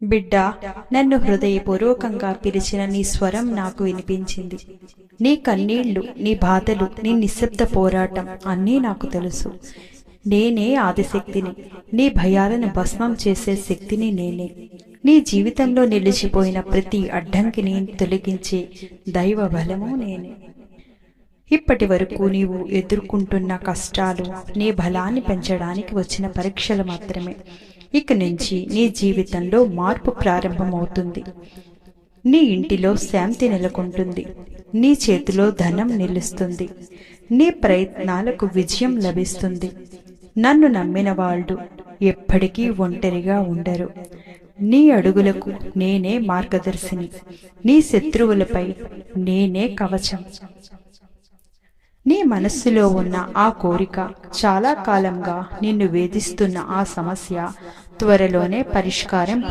బిడ్డా, నన్ను హృదయపూర్వకంగా పిలిచిన నీ స్వరం నాకు వినిపించింది. నీ కన్నీళ్లు, నీ బాధలు, నీ నిశ్శబ్ద పోరాటం అన్నీ నాకు తెలుసు. నేనే ఆదిశక్తిని. నీ భయాలను భస్మం చేసే శక్తిని నేనే. నీ జీవితంలో నిలిచిపోయిన ప్రతి అడ్డంకిని తొలగించే దైవ బలము నేనే. ఇప్పటి వరకు నీవు ఎదుర్కొంటున్న కష్టాలు నీ బలాన్ని పెంచడానికి వచ్చిన పరీక్షలు మాత్రమే. ఇక నుంచి నీ జీవితంలో మార్పు ప్రారంభమవుతుంది. నీ ఇంటిలో శాంతి నెలకొంటుంది. నీ చేతిలో ధనం నిలుస్తుంది. నీ ప్రయత్నాలకు విజయం లభిస్తుంది. నన్ను నమ్మిన వాళ్ళు ఎప్పటికీ ఒంటరిగా ఉండరు. నీ అడుగులకు నేనే మార్గదర్శిని. నీ శత్రువులపై నేనే కవచం. నీ మనస్సులో ఉన్న ఆ కోరిక, చాలా కాలంగా నిన్ను వేధిస్తున్న ఆ సమస్య త్వరలోనే పరిష్కారం